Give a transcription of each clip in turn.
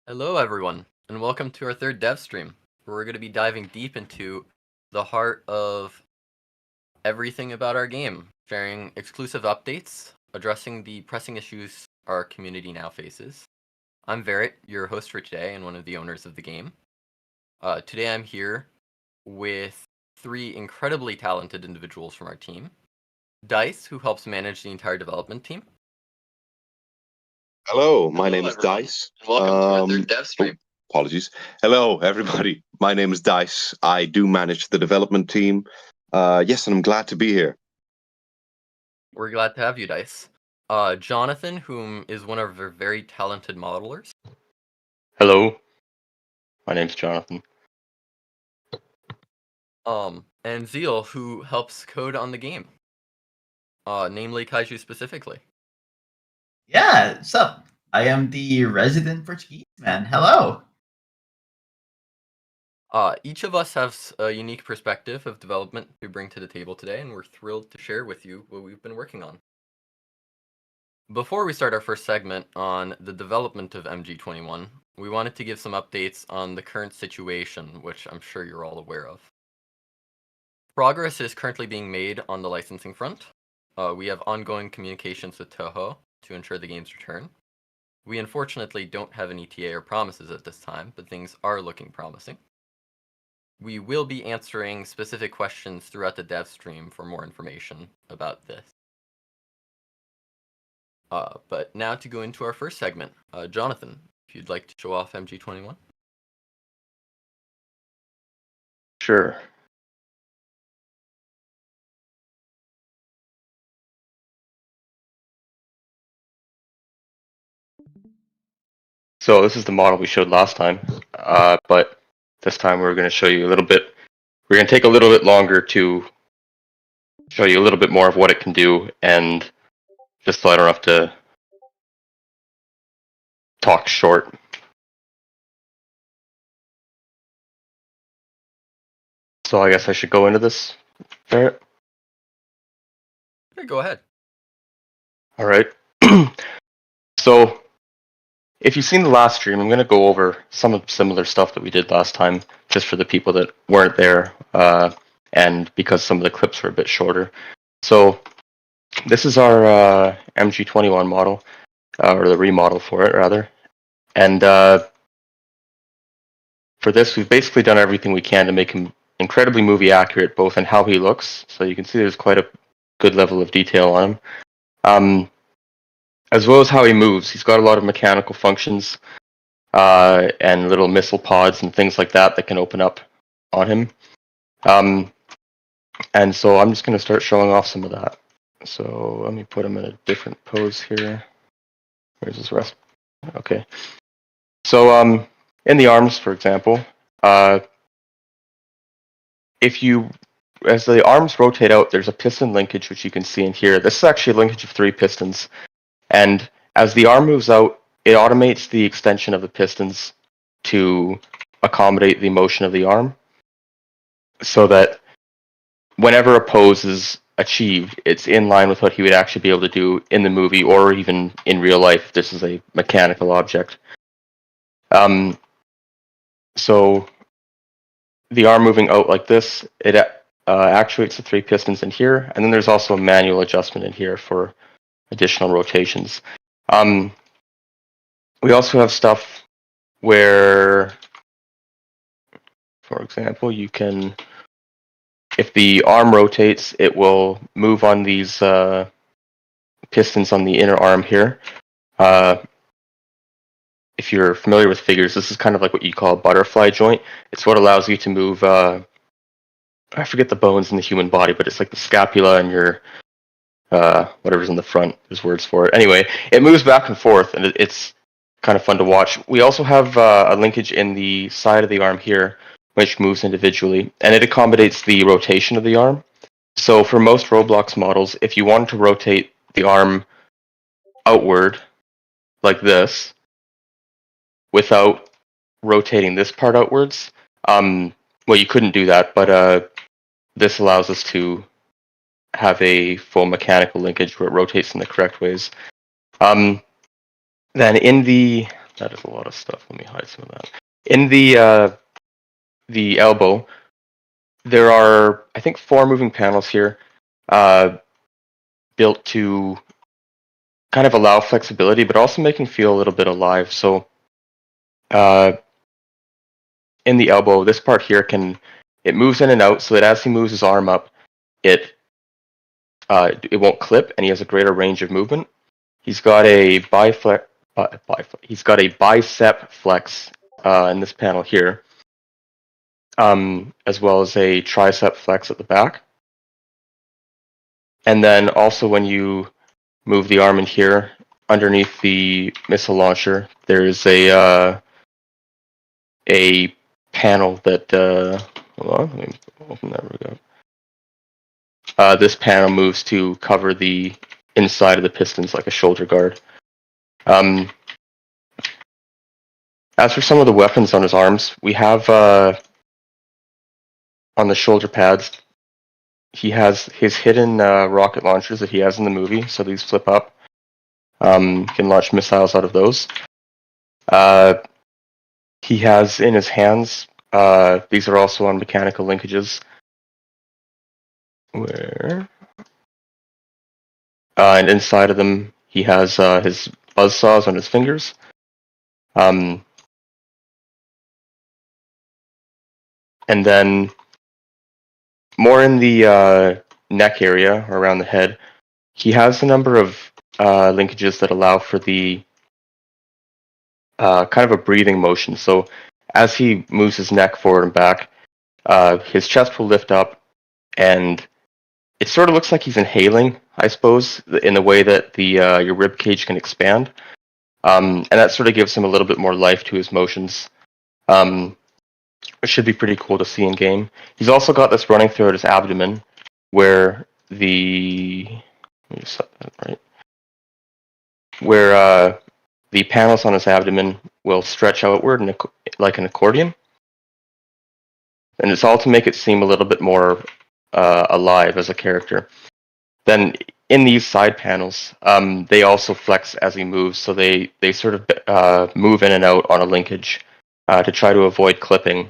Hello, everyone, and welcome to our third Devstream, where we're going to be diving deep into the heart of everything about our game, sharing exclusive updates, addressing the pressing issues our community now faces. I'm Verret, your host for today and one of the owners of the game. Today I'm here with three incredibly talented individuals from our team. Dice, who helps manage the entire development team. Hello, my name is everyone, Dice. and welcome to our third Devstream. Apologies. Hello, everybody. My name is Dice. I do manage the development team. Yes, and I'm glad to be here. We're glad to have you, Dice. Jonathan, whom is one of our very talented modelers. Hello, my name's Jonathan. And Zeal, who helps code on the game. Namely Kaiju specifically. Yeah, what's up? I am the resident Portuguese man. Hello. Each of us has a unique perspective of development to bring to the table today, and we're thrilled to share with you what we've been working on. Before we start our first segment on the development of MG21, we wanted to give some updates on the current situation, which I'm sure you're all aware of. Progress is currently being made on the licensing front. We have ongoing communications with Toho to ensure the game's return. We unfortunately don't have an ETA or promises at this time, but things are looking promising. We will be answering specific questions throughout the dev stream for more information about this. But now to go into our first segment. Jonathan, if you'd like to show off MG21. Sure. So this is the model we showed last time, but this time we're going to show you a little bit. We're going to take a little bit longer to show you a little bit more of what it can do, and just so I don't have to talk short. So I guess I should go into this, Barrett? Yeah, go ahead. All right. So if you've seen the last stream, I'm going to go over some of the similar stuff that we did last time, just for the people that weren't there, and because some of the clips were a bit shorter. So this is our MG21 model, or the remodel for it, rather. And for this, we've basically done everything we can to make him incredibly movie accurate, both in how he looks, so you can see there's quite a good level of detail on him, as well as how he moves. He's got a lot of mechanical functions, and little missile pods and things like that that can open up on him. And so I'm just going to start showing off some of that. So let me put him in a different pose here. Where's his rest? Okay. So in the arms, for example, as the arms rotate out, there's a piston linkage, which you can see in here. This is actually a linkage of 3 pistons. And as the arm moves out, it automates the extension of the pistons to accommodate the motion of the arm, so that whenever a pose is achieved, it's in line with what he would actually be able to do in the movie or even in real life if this is a mechanical object. So the arm moving out like this, it actuates the 3 pistons in here, and then there's also a manual adjustment in here for additional rotations. We also have stuff where, for example, you can, if the arm rotates, it will move on these pistons on the inner arm here. If you're familiar with figures, this is kind of like what you call a butterfly joint. It's what allows you to move, I forget the bones in the human body, but it's like the scapula and your, whatever's in the front, there's words for it. Anyway, it moves back and forth, and it's kind of fun to watch. We also have a linkage in the side of the arm here, which moves individually, and it accommodates the rotation of the arm. So for most Roblox models, if you wanted to rotate the arm outward, like this, without rotating this part outwards, well, you couldn't do that, but this allows us to have a full mechanical linkage where it rotates in the correct ways. Then in the that is a lot of stuff. Let me hide some of that. In the elbow, there are, I think, 4 moving panels here, built to kind of allow flexibility, but also make him feel a little bit alive. So, in the elbow, this part here it moves in and out, so that as he moves his arm up, it won't clip, and he has a greater range of movement. He's got a he's got a bicep flex in this panel here, as well as a tricep flex at the back. And then also when you move the arm in here, underneath the missile launcher, there's a panel that hold on, let me open that. There we go. This panel moves to cover the inside of the pistons like a shoulder guard. As for some of the weapons on his arms, we have on the shoulder pads, he has his hidden rocket launchers that he has in the movie, so these flip up. Can launch missiles out of those. He has in his hands, these are also on mechanical linkages, and inside of them he has his buzzsaws on his fingers. And then more in the neck area, or around the head, he has a number of linkages that allow for the kind of a breathing motion. So as he moves his neck forward and back, his chest will lift up, and it sort of looks like he's inhaling, I suppose, in the way that the your rib cage can expand. And that sort of gives him a little bit more life to his motions. It should be pretty cool to see in game. He's also got this running throughout his abdomen, where let me just set that right, where the panels on his abdomen will stretch outward like an accordion, and it's all to make it seem a little bit more alive as a character. Then in these side panels, they also flex as he moves, so they sort of move in and out on a linkage to try to avoid clipping,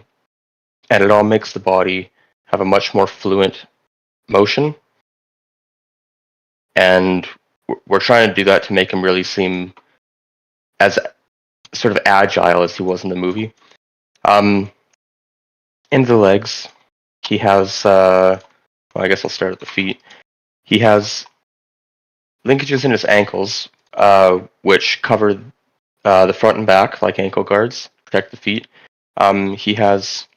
and it all makes the body have a much more fluent motion. And we're trying to do that to make him really seem as sort of agile as he was in the movie. In the legs, he has, well, I guess I'll start at the feet. He has linkages in his ankles, which cover the front and back, like ankle guards, protect the feet. He has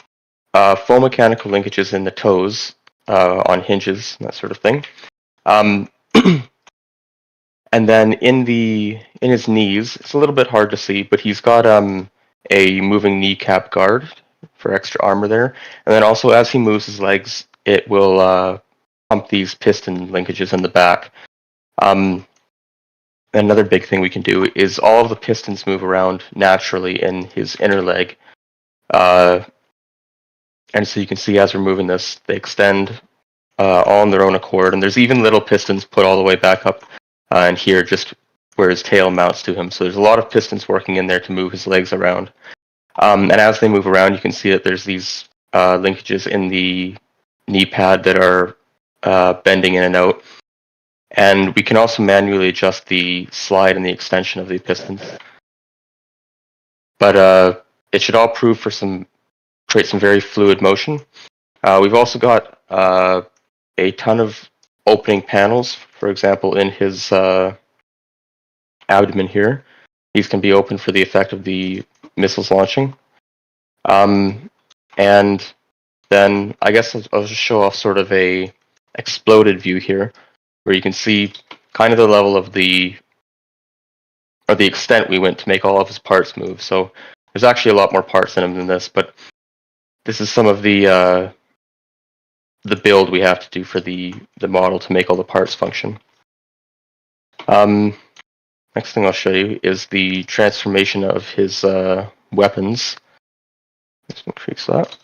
full mechanical linkages in the toes, on hinges, that sort of thing. And then in his knees, it's a little bit hard to see, but he's got a moving kneecap guard for extra armor there. And then also as he moves his legs, it will pump these piston linkages in the back. Another big thing we can do is all of the pistons move around naturally in his inner leg. And so you can see as we're moving this, they extend all on their own accord. And there's even little pistons put all the way back up and here, just where his tail mounts to him. So there's a lot of pistons working in there to move his legs around. And as they move around, you can see that there's these linkages in the knee pad that are bending in and out. And we can also manually adjust the slide and the extension of the pistons. But it should all prove for create some very fluid motion. We've also got a ton of opening panels. For example, in his abdomen here, these can be open for the effect of the missiles launching. And then I guess I'll just show off sort of a exploded view here, where you can see kind of the level of the extent we went to make all of his parts move. So there's actually a lot more parts in him than this, but this is some of the build we have to do for the model to make all the parts function. Next thing I'll show you is the transformation of his weapons. Let's increase that.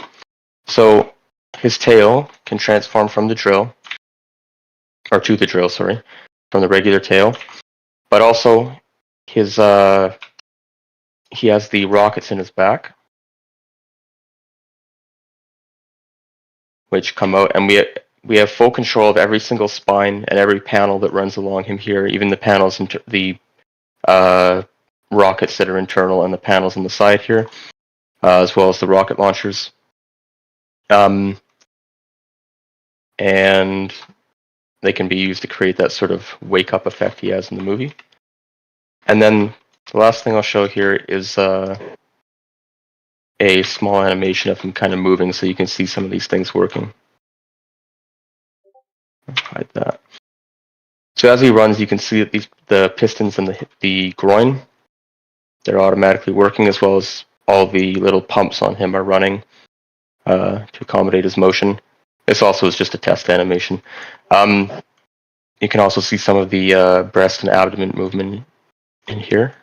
So his tail can transform from the drill, or to the drill, sorry, from the regular tail. But also his he has the rockets in his back, which come out, and we have full control of every single spine and every panel that runs along him here, even the panels and the rockets that are internal and the panels on the side here, as well as the rocket launchers. And they can be used to create that sort of wake-up effect he has in the movie. And then the last thing I'll show here is a small animation of him kind of moving, so you can see some of these things working. Hide that. So as he runs, you can see that the pistons and the groin, they're automatically working, as well as all the little pumps on him are running to accommodate his motion. This also is just a test animation. You can also see some of the breast and abdomen movement in here.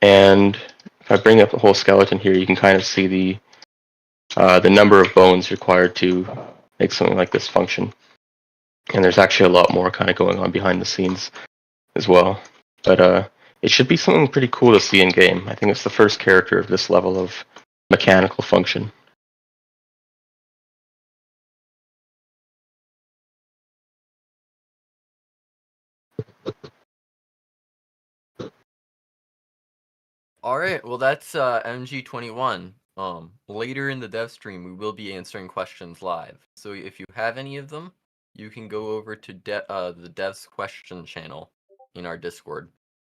And if I bring up the whole skeleton here, you can kind of see the number of bones required to make something like this function. And there's actually a lot more kind of going on behind the scenes as well. But it should be something pretty cool to see in game. I think it's the first character of this level of mechanical function. Alright, well that's MG21. Later in the dev stream, we will be answering questions live. So if you have any of them, you can go over to the dev's question channel in our Discord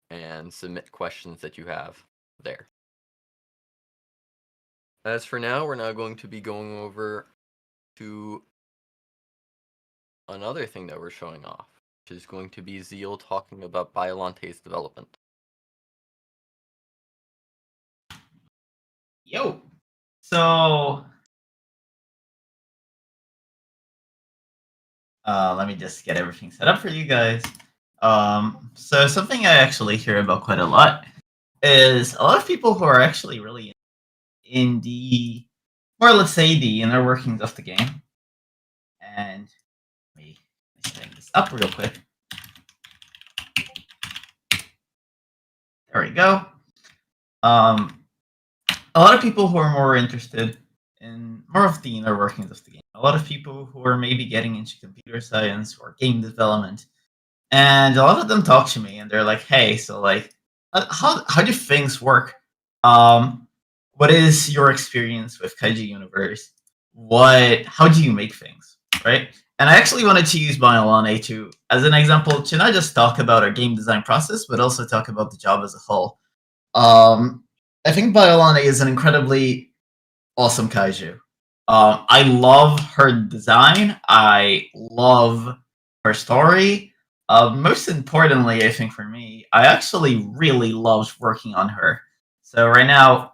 and submit questions that you have there. As for now, we're now going to be going over to another thing that we're showing off, which is going to be Zeal talking about Biolante's development. Yo. So let me just get everything set up for you guys. So something I actually hear about quite a lot is a lot of people who are actually really in the, or let's say the inner workings of the game. And let me set this up real quick. There we go. A lot of people who are more interested in more of the inner workings of the game. A lot of people who are maybe getting into computer science or game development. And a lot of them talk to me and they're like, hey, so like, how do things work? What is your experience with Kaiju Universe? How do you make things, right? And I actually wanted to use Biolante as an example to not just talk about our game design process, but also talk about the job as a whole. I think Biolante is an incredibly awesome kaiju. I love her design. I love her story. Most importantly, I think for me, I actually really loved working on her. So right now,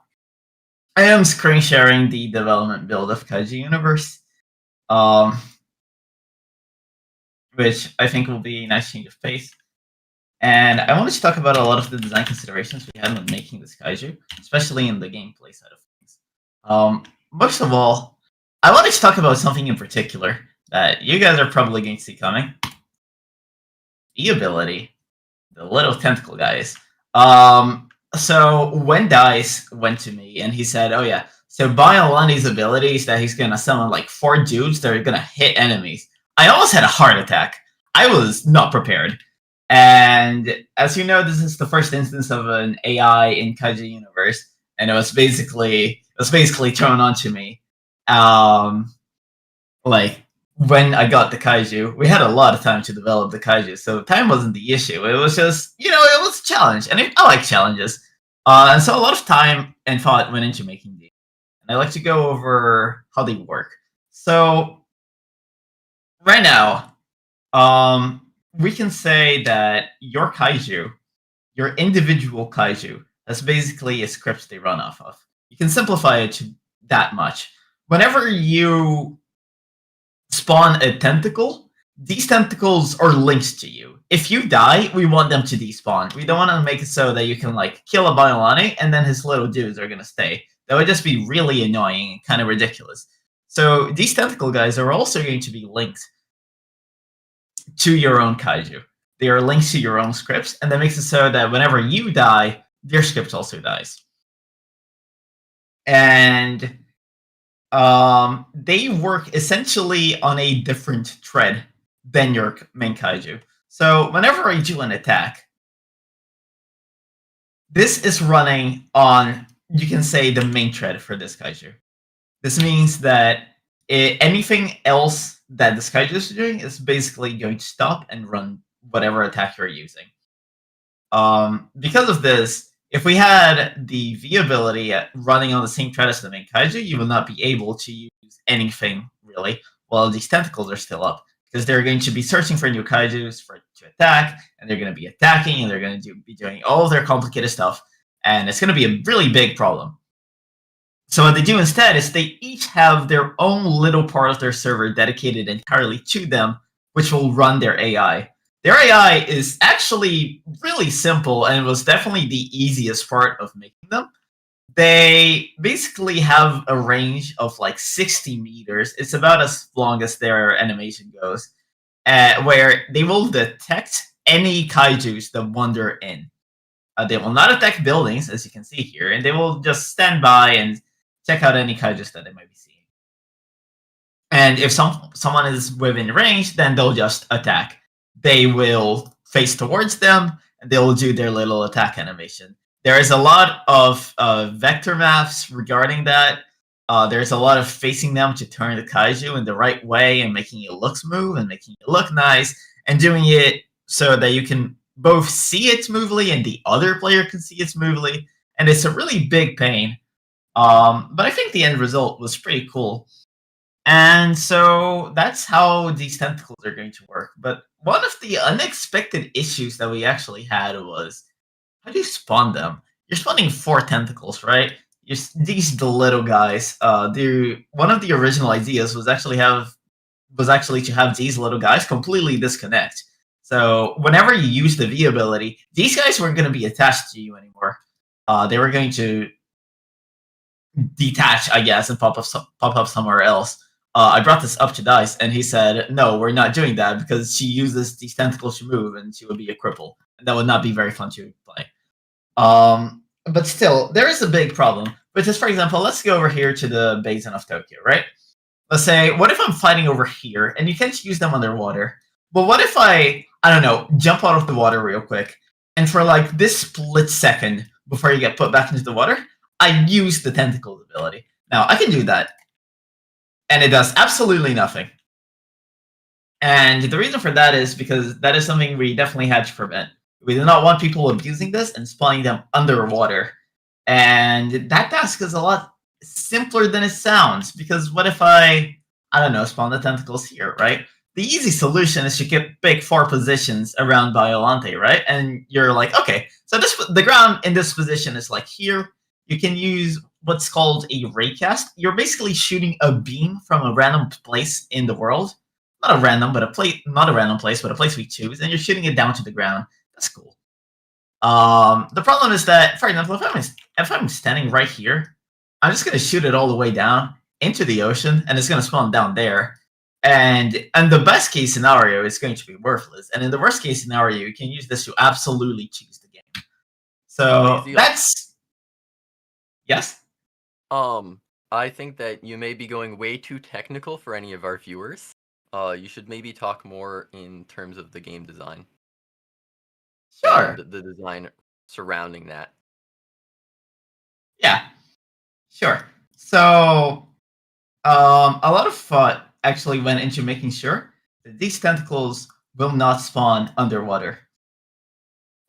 I am screen sharing the development build of Kaiju Universe, which I think will be a nice change of pace. And I wanted to talk about a lot of the design considerations we had when making this kaiju, especially in the gameplay side of things. Most of all, I wanted to talk about something in particular that you guys are probably going to see coming. The ability, the little tentacle guys. So when Dice went to me and he said, oh yeah, so Biolante's ability is that he's going to summon like 4 dudes that are going to hit enemies. I almost had a heart attack. I was not prepared. And as you know, this is the first instance of an AI in Kaiju Universe, and it was basically thrown onto me. Like when I got the Kaiju, we had a lot of time to develop the Kaiju, so time wasn't the issue. It was just, it was a challenge, and I like challenges. And so a lot of time and thought went into making these. And I like to go over how they work. So right now, we can say that your kaiju, your individual kaiju, that's basically a script they run off of. You can simplify it to that much. Whenever you spawn a tentacle, these tentacles are linked to you. If you die, we want them to despawn. We don't want to make it so that you can like kill a Biolante and then his little dudes are going to stay. That would just be really annoying and kind of ridiculous. So these tentacle guys are also going to be linked to your own kaiju. They are linked to your own scripts, and that makes it so that whenever you die, their script also dies. And they work essentially on a different thread than your main kaiju. So whenever I do an attack, this is running on, you can say, the main thread for this kaiju. This means that anything else that this kaiju is doing is basically going to stop and run whatever attack you're using. Because of this, if we had the V ability running on the same thread as the main kaiju, you will not be able to use anything really while these tentacles are still up, because they're going to be searching for new kaijus to attack, and they're going to be attacking, and they're going to be doing all of their complicated stuff, and it's going to be a really big problem. So what they do instead is they each have their own little part of their server dedicated entirely to them, which will run their AI. Their AI is actually really simple, and it was definitely the easiest part of making them. They basically have a range of like 60 meters. It's about as long as their animation goes, where they will detect any kaijus that wander in. They will not attack buildings, as you can see here, and they will just stand by and check out any kaijus that they might be seeing. And if someone is within range, then they'll just attack. They will face towards them, and they will do their little attack animation. There is a lot of vector maps regarding that. There's a lot of facing them to turn the kaiju in the right way and making it look smooth and making it look nice, and doing it so that you can both see it smoothly and the other player can see it smoothly. And it's a really big pain. But I think the end result was pretty cool. And so that's how these tentacles are going to work. But one of the unexpected issues that we actually had was, how do you spawn them? You're spawning 4 tentacles, right? These the little guys. One of the original ideas was actually to have these little guys completely disconnect. So whenever you use the V ability, these guys weren't going to be attached to you anymore. They were going to detach, I guess, and pop up somewhere else. I brought this up to Dice, and he said, "No, we're not doing that because she uses these tentacles to move, and she would be a cripple, and that would not be very fun to play." But still, there is a big problem. Which is, for example, let's go over here to the basin of Tokyo, right? Let's say, what if I'm fighting over here, and you can't use them underwater? But what if I don't know, jump out of the water real quick, and for like this split second before you get put back into the water, I use the tentacles ability. Now, I can do that, and it does absolutely nothing. And the reason for that is because that is something we definitely had to prevent. We do not want people abusing this and spawning them underwater. And that task is a lot simpler than it sounds, because what if I don't know, spawn the tentacles here, right? The easy solution is to pick 4 positions around Biolante, right? And you're like, okay, so the ground in this position is like here. You can use what's called a raycast. You're basically shooting a beam from a random place in the world. Not a random place, but a place we choose, and you're shooting it down to the ground. That's cool. The problem is that, for example, if I'm standing right here, I'm just gonna shoot it all the way down into the ocean, and it's gonna spawn down there. And the best case scenario is going to be worthless. And in the worst case scenario, you can use this to absolutely cheese the game. So that's yes. I think that you may be going way too technical for any of our viewers. You should maybe talk more in terms of the game design. Sure. And the design surrounding that. Yeah. Sure. So, a lot of thought actually went into making sure that these tentacles will not spawn underwater.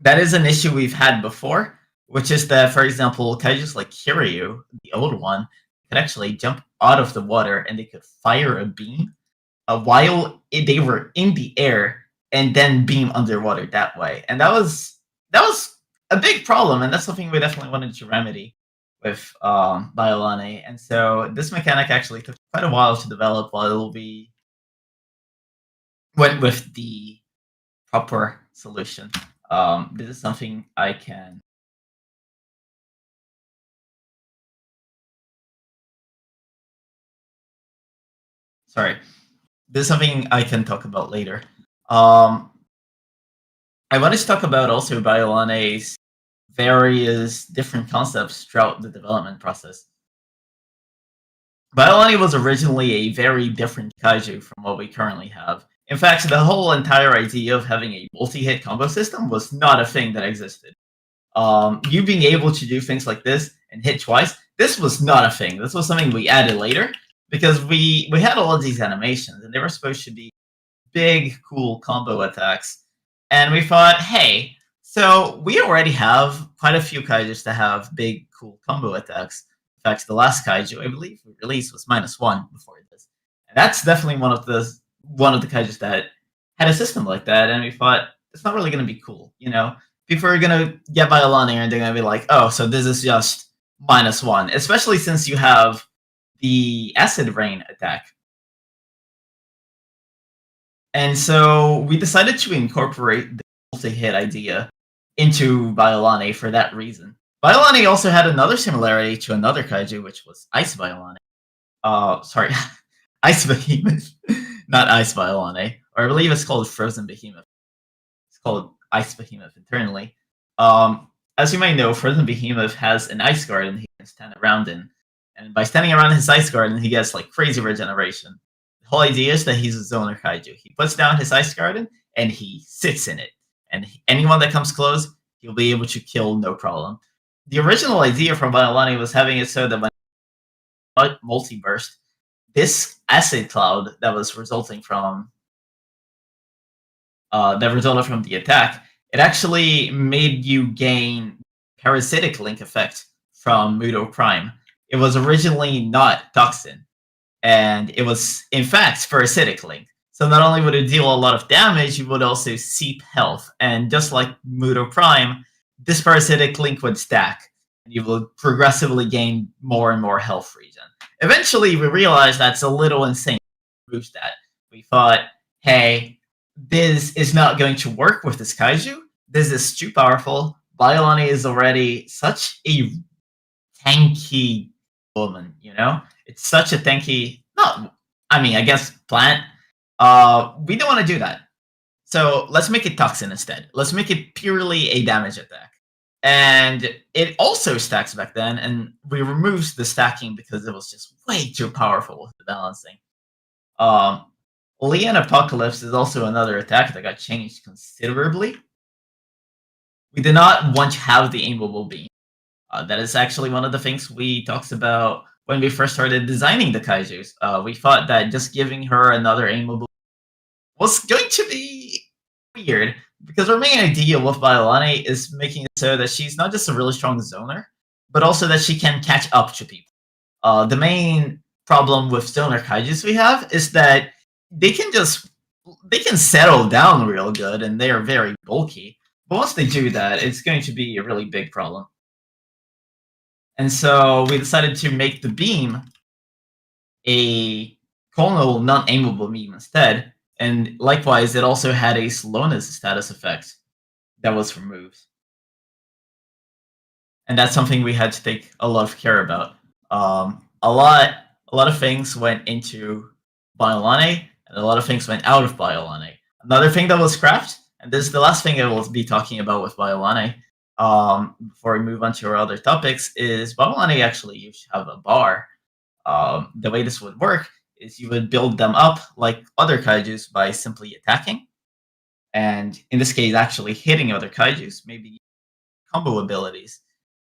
That is an issue we've had before, which is that, for example, kaijus like Kiryu, the old one, could actually jump out of the water and they could fire a beam while they were in the air and then beam underwater that way. And that was a big problem, and that's something we definitely wanted to remedy with Biolane. And so this mechanic actually took quite a while to develop while we went with the proper solution. This is something I can sorry, this is something I can talk about later. I wanted to talk about also Biolane's various different concepts throughout the development process. Biolani was originally a very different kaiju from what we currently have. In fact, the whole entire idea of having a multi-hit combo system was not a thing that existed. You being able to do things like this and hit twice, this was not a thing. This was something we added later because we had all of these animations and they were supposed to be big, cool combo attacks. And we thought, hey, so we already have quite a few kaijus that have big, cool combo attacks. In fact, the last kaiju I believe we released was -1 before this. And that's definitely one of the kaijus that had a system like that. And we thought it's not really going to be cool, you know. People are going to get Biolani and they're going to be like, oh, so this is just -1, especially since you have the acid rain attack. And so we decided to incorporate the multi-hit idea into Biolani for that reason. Biolani also had another similarity to another kaiju, which was Ice Biolani. Sorry, Ice Behemoth, not Ice Biolani, or I believe it's called Frozen Behemoth. It's called Ice Behemoth internally. As you might know, Frozen Behemoth has an ice garden he can stand around in, and by standing around his ice garden, he gets like crazy regeneration. The whole idea is that he's a zoner kaiju. He puts down his ice garden and he sits in it, and anyone that comes close, he'll be able to kill no problem. The original idea from Biolani was having it so that when multi-burst, this acid cloud that was resulting from that resulted from the attack, it actually made you gain parasitic link effect from Mudo Prime. It was originally not toxin, and it was in fact parasitic link. So not only would it deal a lot of damage, it would also seep health. And just like Mudo Prime, this parasitic link would stack, and you will progressively gain more and more health regen. Eventually, we realized that's a little insane to boost that. We thought, hey, this is not going to work with this kaiju. This is too powerful. Biolani is already such a tanky woman, you know? It's such a tanky, I guess plant. We don't want to do that. So let's make it toxin instead. Let's make it purely a damage attack. And it also stacks back then, and we removed the stacking because it was just way too powerful with the balancing. Leon Apocalypse is also another attack that got changed considerably. We did not want to have the aimable beam. That is actually one of the things we talked about when we first started designing the kaijus. We thought that just giving her another aimable was going to be weird, because our main idea with Biolani is making it so that she's not just a really strong zoner, but also that she can catch up to people. The main problem with zoner kaijus we have is that they can settle down real good and they are very bulky. But once they do that, it's going to be a really big problem. And so we decided to make the beam a conal non-aimable beam instead. And likewise, it also had a slowness status effect that was removed. And that's something we had to take a lot of care about. A lot of things went into Biolani, and a lot of things went out of Biolani. Another thing that was scrapped, and this is the last thing I will be talking about with Biolani, before we move on to our other topics, is Biolani actually used to have a bar. The way this would work is you would build them up like other kaijus by simply attacking, and in this case, actually hitting other kaijus, maybe combo abilities.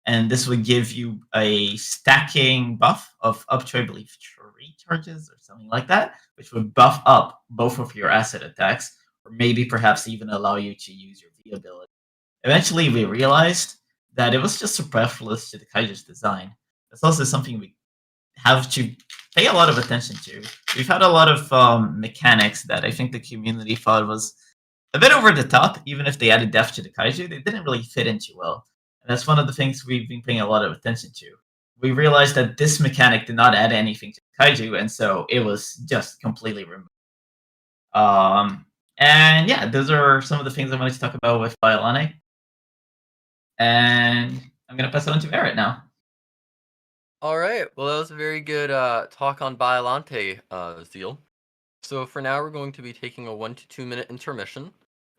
And this would give you a stacking buff of up to, I believe, 3 charges or something like that, which would buff up both of your acid attacks, or maybe perhaps even allow you to use your V ability. Eventually, we realized that it was just superfluous to the kaiju's design. That's also something we have to pay a lot of attention to. We've had a lot of mechanics that I think the community thought was a bit over the top. Even if they added depth to the kaiju, they didn't really fit in too well. And that's one of the things we've been paying a lot of attention to. We realized that this mechanic did not add anything to kaiju, and so it was just completely removed. And yeah, those are some of the things I wanted to talk about with Biolani. And I'm going to pass it on to Barrett now. All right. Well, that was a very good talk on Biolante, Zeal. So for now, we're going to be taking a 1 to 2 minute intermission,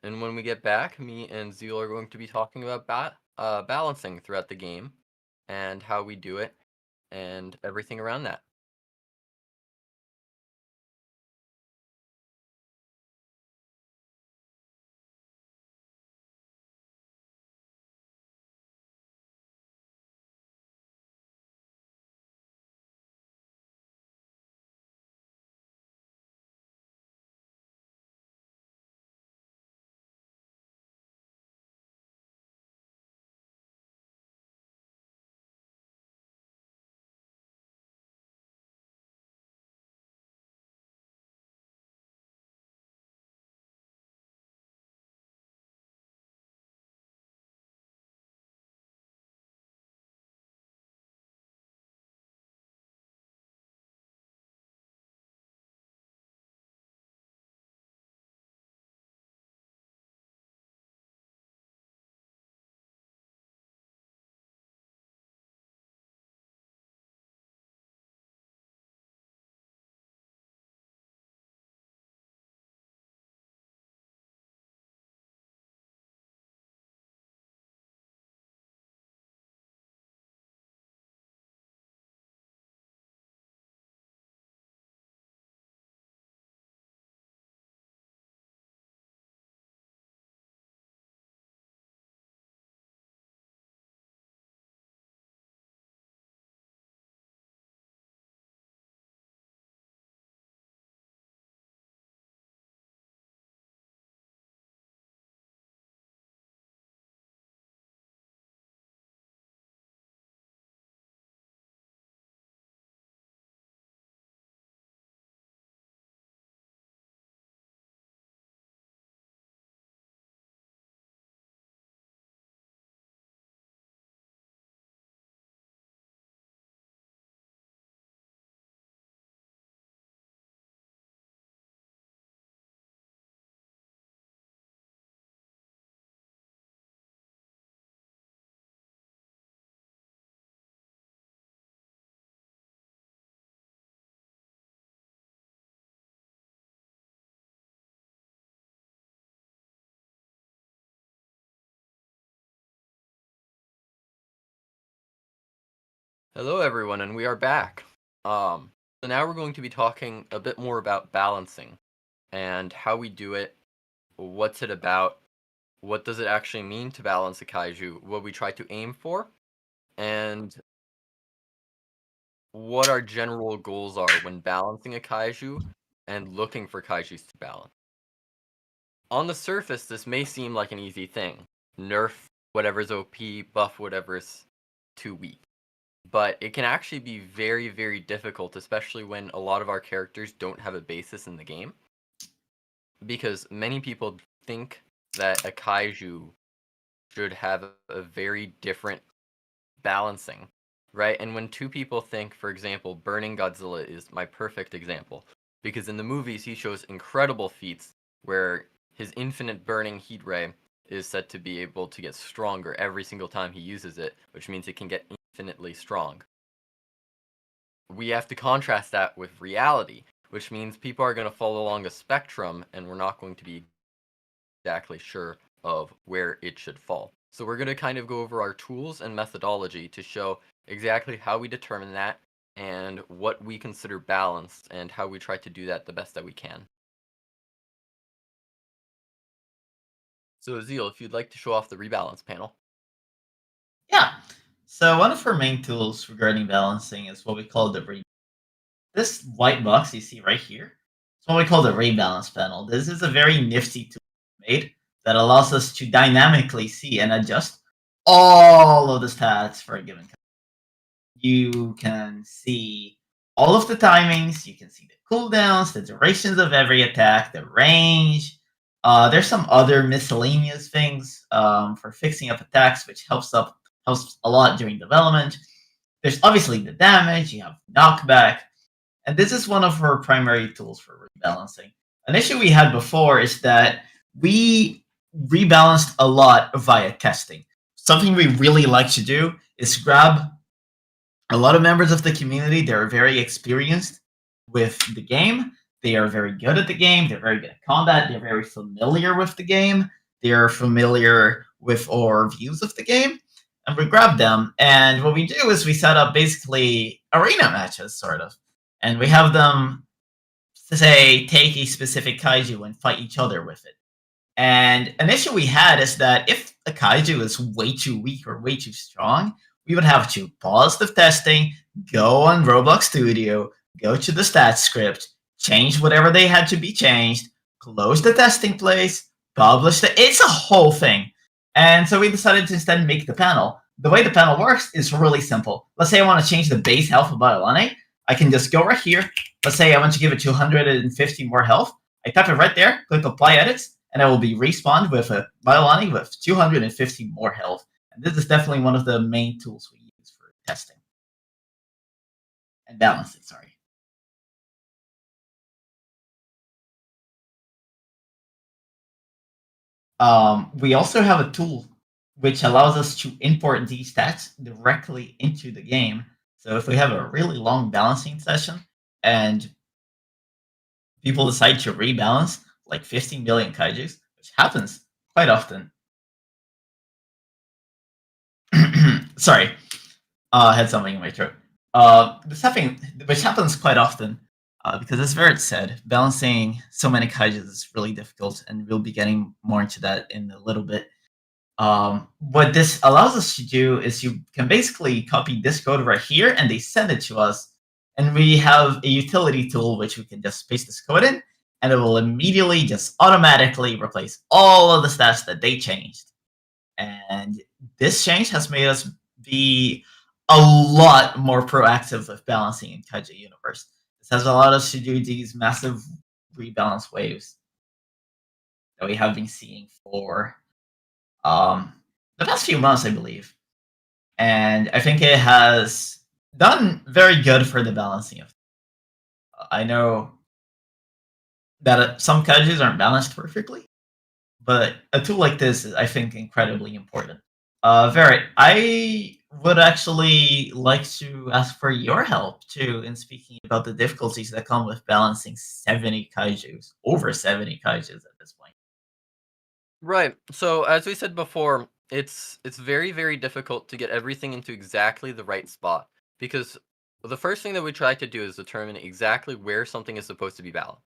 and when we get back, me and Zeal are going to be talking about balancing throughout the game, and how we do it, and everything around that. Hello, everyone, and we are back. So now we're going to be talking a bit more about balancing and how we do it, what's it about, what does it actually mean to balance a kaiju, what we try to aim for, and what our general goals are when balancing a kaiju and looking for kaijus to balance. On the surface, this may seem like an easy thing. Nerf whatever's OP, buff whatever's too weak. But it can actually be very, very difficult, especially when a lot of our characters don't have a basis in the game. Because many people think that a kaiju should have a very different balancing, right? And when two people think, for example, Burning Godzilla is my perfect example. Because in the movies, he shows incredible feats where his infinite burning heat ray is said to be able to get stronger every single time he uses it, which means it can get infinitely strong. We have to contrast that with reality, which means people are going to follow along a spectrum and we're not going to be exactly sure of where it should fall. So we're going to kind of go over our tools and methodology to show exactly how we determine that and what we consider balanced and how we try to do that the best that we can. So Zeal, if you'd like to show off the rebalance panel. Yeah. So one of our main tools regarding balancing is what we call the rebalance. This white box you see right here is what we call the rebalance panel. This is a very nifty tool made that allows us to dynamically see and adjust all of the stats for a given time. You can see all of the timings, you can see the cooldowns, the durations of every attack, the range. There's some other miscellaneous things for fixing up attacks, which helps a lot during development. There's obviously the damage, you have knockback, and this is one of our primary tools for rebalancing. An issue we had before is that we rebalanced a lot via testing. Something we really like to do is grab a lot of members of the community that are very experienced with the game They are very good at the game. They're very good at combat. They're very familiar with the game. They're familiar with our views of the game. And we grab them. And what we do is we set up basically arena matches, sort of. And we have them, say, take a specific kaiju and fight each other with it. And an issue we had is that if a kaiju is way too weak or way too strong, we would have to pause the testing, go on Roblox Studio, go to the stats script, change whatever they had to be changed, close the testing place, publish the. It's a whole thing. And so we decided to instead make the panel. The way the panel works is really simple. Let's say I want to change the base health of Biolani. I can just go right here. Let's say I want to give it 250 more health. I type it right there, click apply edits, and I will be respawned with a Biolani with 250 more health. And this is definitely one of the main tools we use for testing and balancing, sorry. We also have a tool which allows us to import these stats directly into the game. So if we have a really long balancing session and people decide to rebalance like 15 billion kaijus, which happens quite often. Sorry, I had something in my throat. Which happens quite often, because as Vert said, balancing so many kaijus is really difficult, and we'll be getting more into that in a little bit. What this allows us to do is you can basically copy this code right here, and they send it to us, and we have a utility tool which we can just paste this code in, and it will immediately just automatically replace all of the stats that they changed. And this change has made us be a lot more proactive with balancing in Kaiju universe. This has allowed us to do these massive rebalance waves that we have been seeing for the past few months, I believe. And I think it has done very good for the balancing of. I know that some kaijus aren't balanced perfectly, but a tool like this is, I think, incredibly important. Verit, I would actually like to ask for your help too in speaking about the difficulties that come with balancing 70 kaijus, over 70 kaijus at this point. Right. So as we said before, it's very, very difficult to get everything into exactly the right spot, because the first thing that we try to do is determine exactly where something is supposed to be balanced.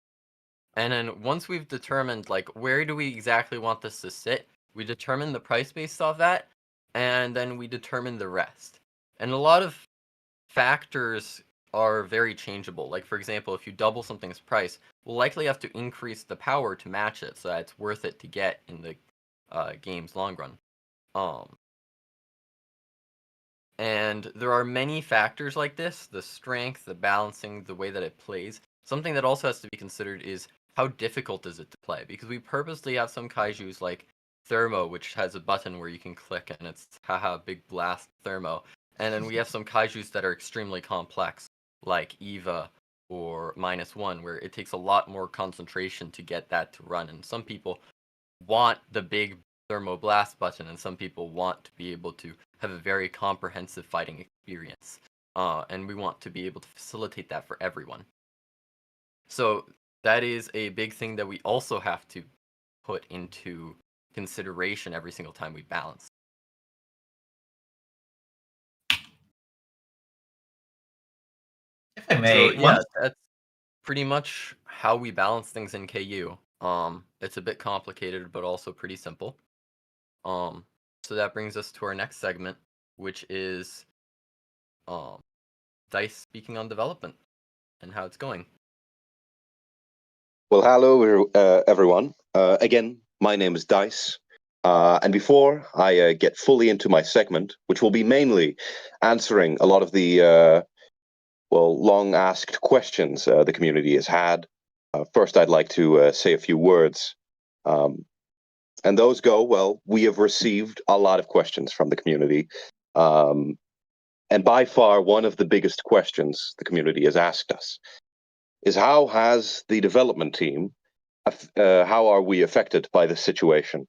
And then once we've determined like where do we exactly want this to sit, we determine the price based off that, and then we determine the rest. And a lot of factors are very changeable. Like for example, if you double something's price, we'll likely have to increase the power to match it so that it's worth it to get in the game's long run. And there are many factors like this: the strength, the balancing, the way that it plays. Something that also has to be considered is how difficult is it to play, because we purposely have some kaijus like Thermo, which has a button where you can click and it's haha big blast Thermo. And then we have some kaijus that are extremely complex, like Eva or -1, where it takes a lot more concentration to get that to run. And some people want the big Thermo blast button, and some people want to be able to have a very comprehensive fighting experience. And we want to be able to facilitate that for everyone. So that is a big thing that we also have to put into consideration every single time we balance. If I may, So yeah, that's pretty much how we balance things in KU. It's a bit complicated, but also pretty simple. So that brings us to our next segment, which is Dice speaking on development and how it's going. Well, hello, everyone. Again, my name is Dice. And before I get fully into my segment, which will be mainly answering a lot of the, long asked questions the community has had, first I'd like to say a few words. And those go, well, we have received a lot of questions from the community. And by far, one of the biggest questions the community has asked us is how has the development team, how are we affected by this situation?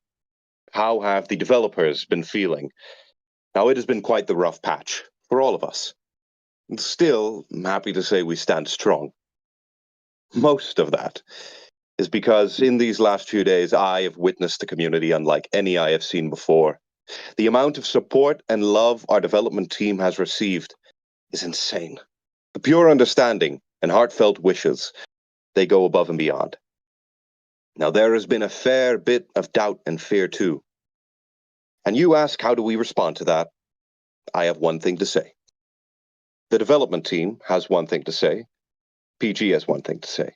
How have the developers been feeling? Now, it has been quite the rough patch for all of us. Still, I'm happy to say we stand strong. Most of that is because in these last few days, I have witnessed a community unlike any I have seen before. The amount of support and love our development team has received is insane. The pure understanding and heartfelt wishes, they go above and beyond. Now, there has been a fair bit of doubt and fear too. And you ask, how do we respond to that? I have one thing to say. The development team has one thing to say. PG has one thing to say.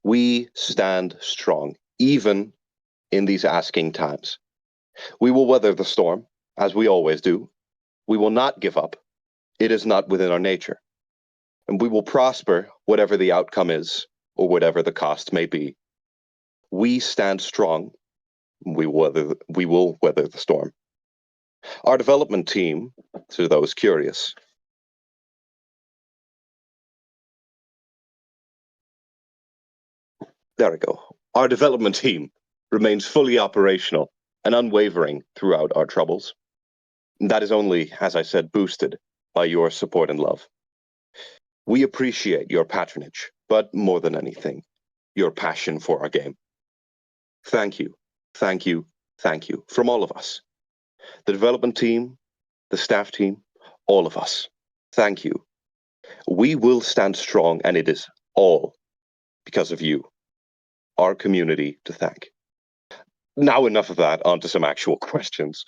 We stand strong, even in these asking times. We will weather the storm, as we always do. We will not give up. It is not within our nature. And we will prosper whatever the outcome is, or whatever the cost may be. We stand strong. We will weather the storm. Our development team, to those curious, there we go. Our development team remains fully operational and unwavering throughout our troubles. That is only, as I said, boosted by your support and love. We appreciate your patronage, but more than anything, your passion for our game. Thank you, thank you, thank you from all of us. The development team, the staff team, all of us. Thank you. We will stand strong, and it is all because of you, our community, to thank. Now enough of that, on to some actual questions.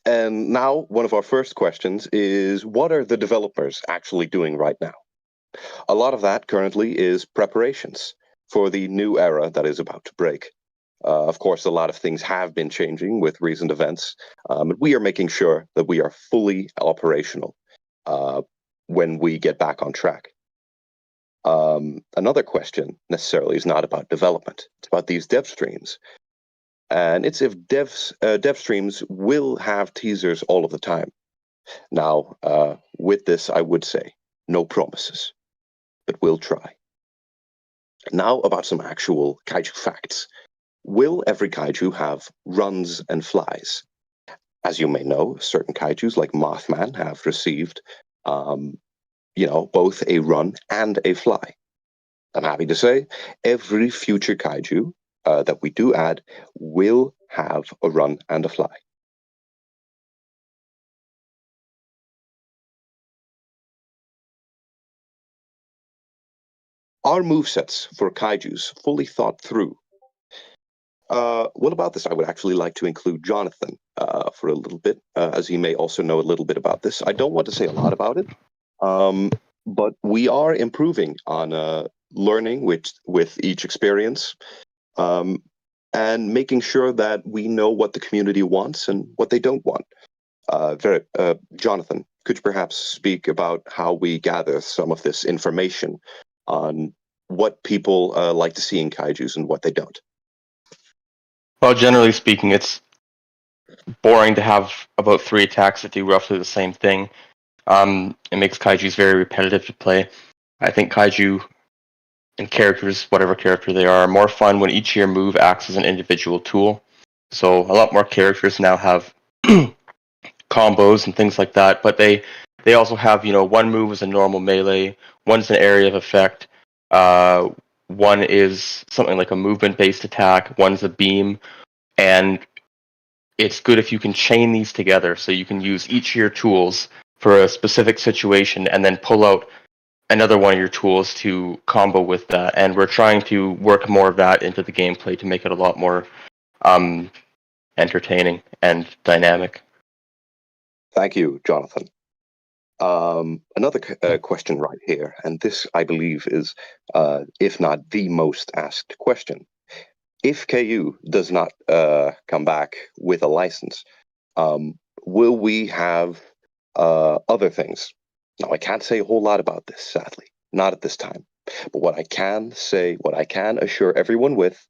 And now one of our first questions is, what are the developers actually doing right now? A lot of that currently is preparations for the new era that is about to break. Of course, a lot of things have been changing with recent events. We are making sure that we are fully operational when we get back on track. Another question necessarily is not about development. It's about these dev streams. And it's if dev streams will have teasers all of the time. Now, with this, I would say no promises, but we'll try. Now about some actual kaiju facts. Will every kaiju have runs and flies? As you may know, certain kaijus like Mothman have received, both a run and a fly. I'm happy to say every future kaiju that we do add will have a run and a fly. Are movesets for kaijus fully thought through? What about this? I would actually like to include Jonathan for a little bit, as he may also know a little bit about this. I don't want to say a lot about it, but we are improving on learning with each experience, and making sure that we know what the community wants and what they don't want. Jonathan, could you perhaps speak about how we gather some of this information on what people like to see in kaijus and what they don't? Well, generally speaking, it's boring to have about 3 attacks that do roughly the same thing. It makes kaijus very repetitive to play. I think kaiju and characters, whatever character they are more fun when each your move acts as an individual tool. So a lot more characters now have combos and things like that, but they also have, one move is a normal melee, one's an area of effect, one is something like a movement-based attack, one's a beam, and it's good if you can chain these together so you can use each of your tools for a specific situation and then pull out another one of your tools to combo with that. And we're trying to work more of that into the gameplay to make it a lot more entertaining and dynamic. Thank you, Jonathan. Another question right here, and this, I believe, is, if not the most asked question. If KU does not come back with a license, will we have other things? Now, I can't say a whole lot about this, sadly, not at this time. But what I can say, what I can assure everyone with,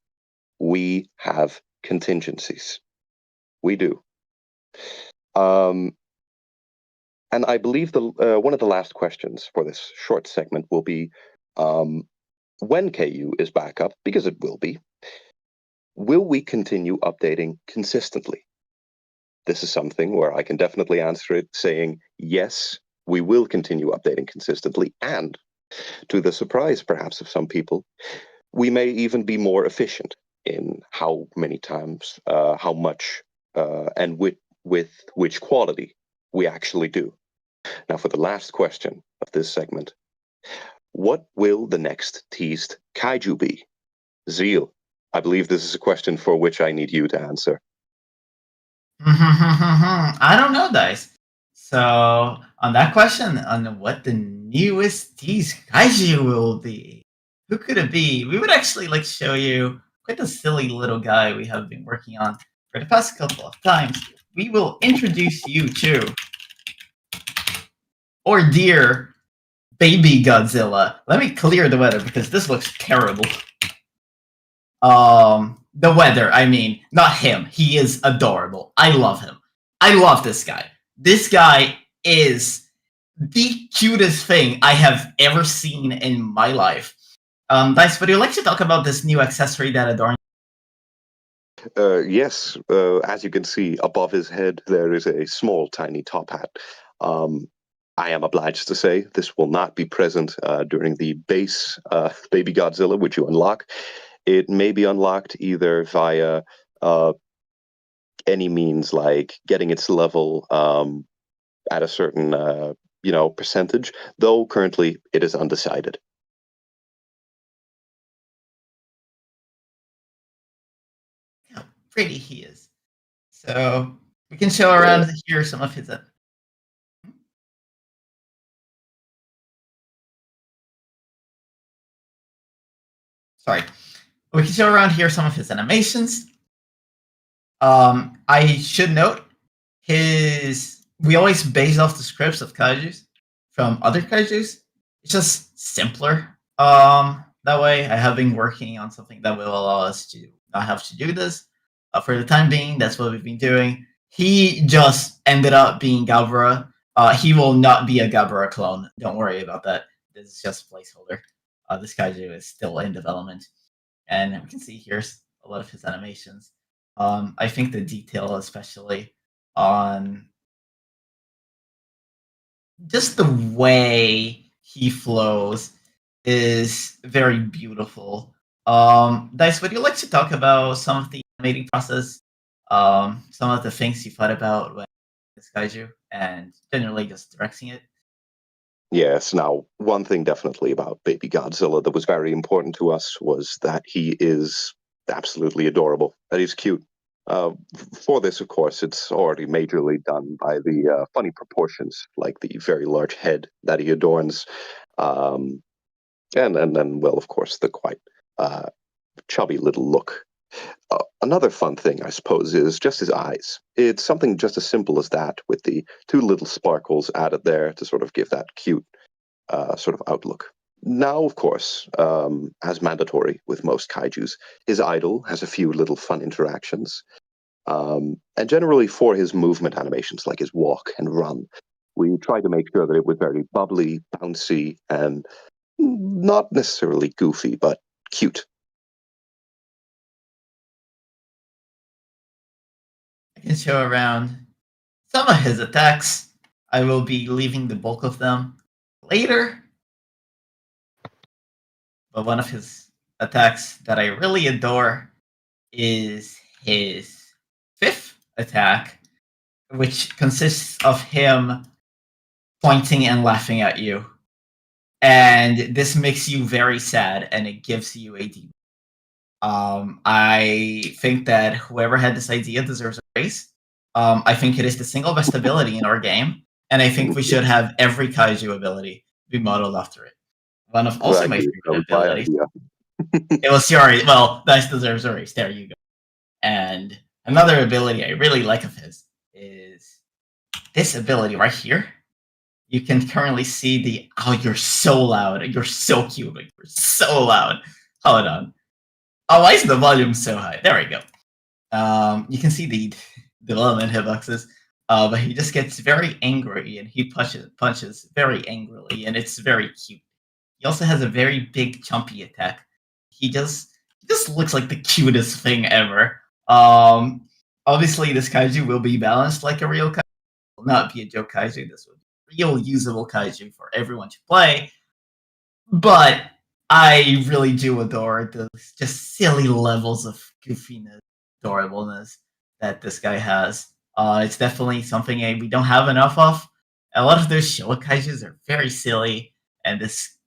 we have contingencies. We do. And I believe one of the last questions for this short segment will be, when KU is back up, because it will we continue updating consistently? This is something where I can definitely answer it saying, yes, we will continue updating consistently, and To the surprise, perhaps, of some people, we may even be more efficient in how many times, how much, and with which quality we actually do. Now, for the last question of this segment, what will the next teased kaiju be? Zeal, I believe this is a question for which I need you to answer. I don't know, Dice. So, on that question, on what the newest D's Kaiju will be, who could it be? We would actually like show you quite a silly little guy we have been working on for the past couple of times. We will introduce you to, or dear baby Godzilla. Let me clear the weather because this looks terrible. The weather, I mean, not him. He is adorable. I love him. I love this guy. This guy is the cutest thing I have ever seen in my life. Dice, would you like to talk about this new accessory that adorns? Yes, as you can see above his head, there is a small, tiny top hat. I am obliged to say this will not be present during the base Baby Godzilla, which you unlock. It may be unlocked either via any means like getting its level at a certain percentage, though currently it is undecided. How pretty he is. So we can show around here some of his. Sorry. We can show around here some of his animations. I should note we always base off the scripts of kaijus from other kaijus. It's just simpler. That way, I have been working on something that will allow us to not have to do this. For the time being, that's what we've been doing. He just ended up being Gabara. He will not be a Gabara clone. Don't worry about that. This is just a placeholder. This kaiju is still in development. And we can see here's a lot of his animations. I think the detail, especially on just the way he flows, is very beautiful. Dice, would you like to talk about some of the animating process, some of the things you thought about when this kaiju, and generally just directing it? Yes, now, one thing definitely about Baby Godzilla that was very important to us was that he is absolutely adorable, that he's cute. For this, of course, it's already majorly done by the funny proportions, like the very large head that he adorns, and then, well, of course, the quite chubby little look. Another fun thing, I suppose, is just his eyes. It's something just as simple as that, with the two little sparkles added there to sort of give that cute sort of outlook. Now, of course, as mandatory with most kaijus, his idol has a few little fun interactions. And generally for his movement animations, like his walk and run, we try to make sure that it was very bubbly, bouncy, and not necessarily goofy, but cute. I can show around some of his attacks. I will be leaving the bulk of them later. But one of his attacks that I really adore is his fifth attack, which consists of him pointing and laughing at you. And this makes you very sad, and it gives you a deep. I think that whoever had this idea deserves a raise. I think it is the single best ability in our game, and I think we should have every kaiju ability be modeled after it. One of also my favorite abilities. It was your well, Dice deserves a raise. There you go. And another ability I really like of his is this ability right here. You can currently see the you're so loud. You're so cute. You're so loud. Hold on. Oh, why is the volume so high? There we go. You can see the development hitboxes. But he just gets very angry and he punches very angrily, and it's very cute. He also has a very big chumpy attack. He just looks like the cutest thing ever. Obviously this kaiju will be balanced like a real kaiju. It will not be a joke kaiju. This will be a real usable kaiju for everyone to play. But I really do adore those just silly levels of goofiness, adorableness that this guy has. It's definitely something we don't have enough of. A lot of those Showa kaijus are very silly, and this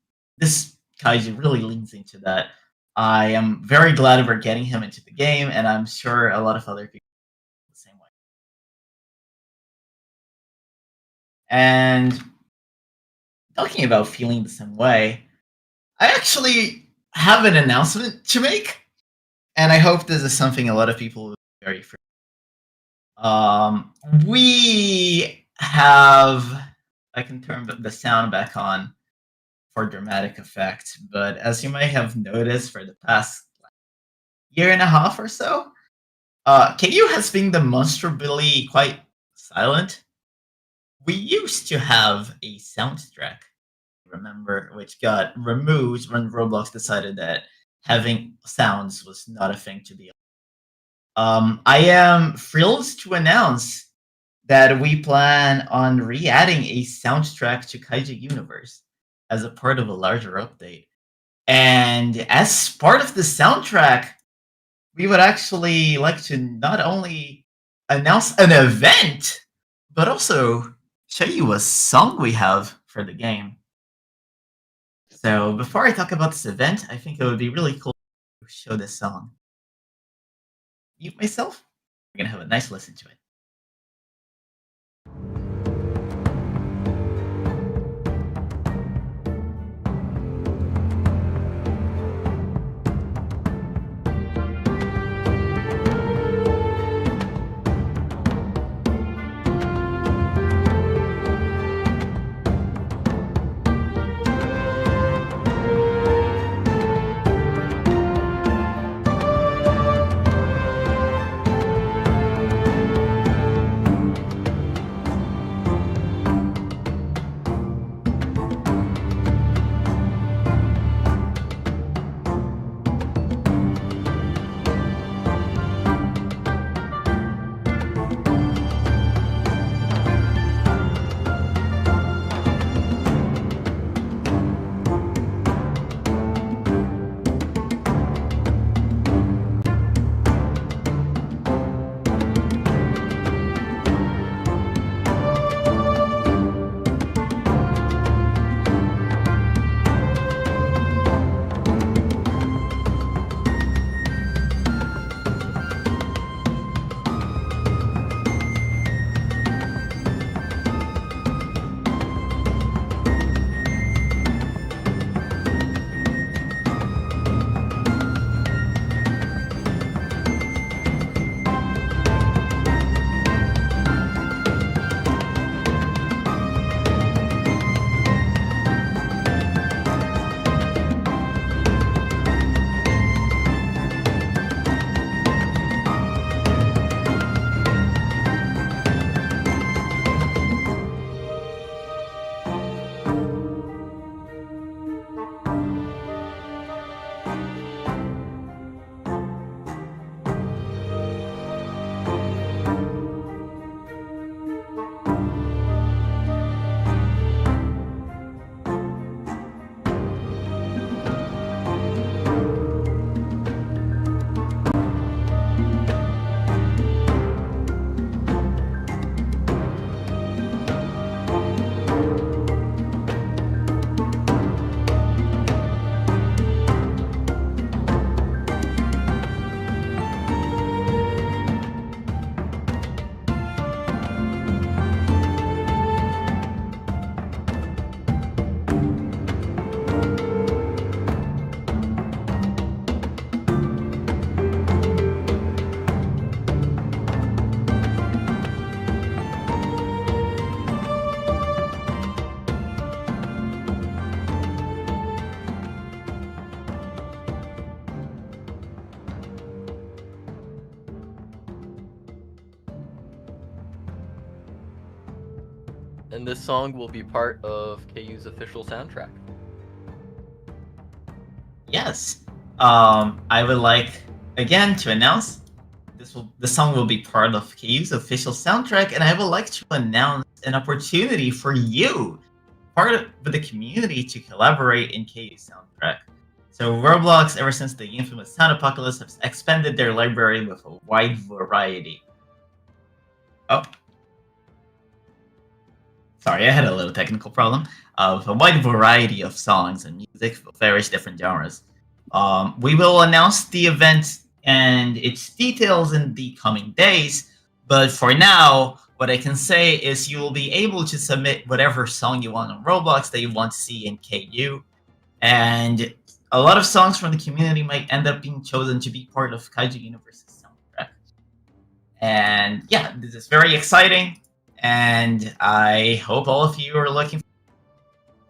kaiju really leans into that. I am very glad we're getting him into the game, and I'm sure a lot of other people feel the same way. And talking about feeling the same way, I actually have an announcement to make, and I hope this is something a lot of people will be very free. We have. I can turn the sound back on for dramatic effect, but as you may have noticed for the past year and a half or so, KU has been demonstrably quite silent. We used to have a soundtrack, remember, which got removed when Roblox decided that having sounds was not a thing to be. I am thrilled to announce that we plan on re-adding a soundtrack to Kaiju Universe as a part of a larger update. And as part of the soundtrack, we would actually like to not only announce an event, but also show you a song we have for the game. So before I talk about this event, I think it would be really cool to show this song. Mute myself. We're gonna have a nice listen to it. And this song will be part of KU's official soundtrack. Yes. I would like again to announce the song will be part of KU's official soundtrack, and I would like to announce an opportunity for you part with the community to collaborate in KU's soundtrack. So Roblox, ever since the infamous Sound Apocalypse, has expanded their library with a wide variety. Oh. Sorry, I had a little technical problem. Of a wide variety of songs and music of various different genres. We will announce the event and its details in the coming days, but for now, what I can say is you will be able to submit whatever song you want on Roblox that you want to see in KU, and a lot of songs from the community might end up being chosen to be part of Kaiju Universe's soundtrack. And yeah, this is very exciting, and I hope all of you are looking forward.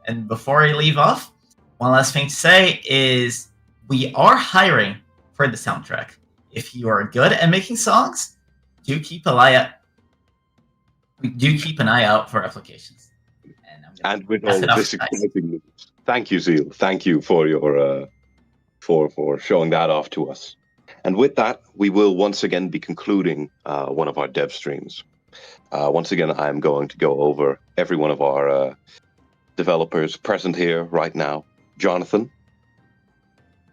And before I leave off, one last thing to say is we are hiring for the soundtrack. If you are good at making songs, do keep an eye out for applications. And with all of this exciting news, thank you, Zeal. Thank you for your for showing that off to us. And with that, we will once again be concluding one of our dev streams. Once again, I'm going to go over every one of our developers present here right now. Jonathan.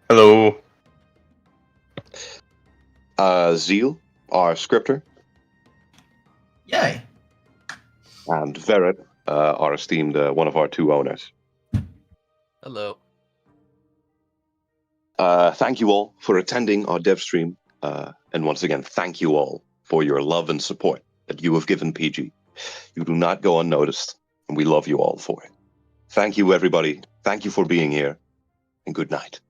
Hello. Zeal, our scripter. Yay. And Verit, our esteemed one of our two owners. Hello. Thank you all for attending our dev stream. And once again, thank you all for your love and support that you have given PG. You do not go unnoticed, and we love you all for it. Thank you, everybody. Thank you for being here, and good night.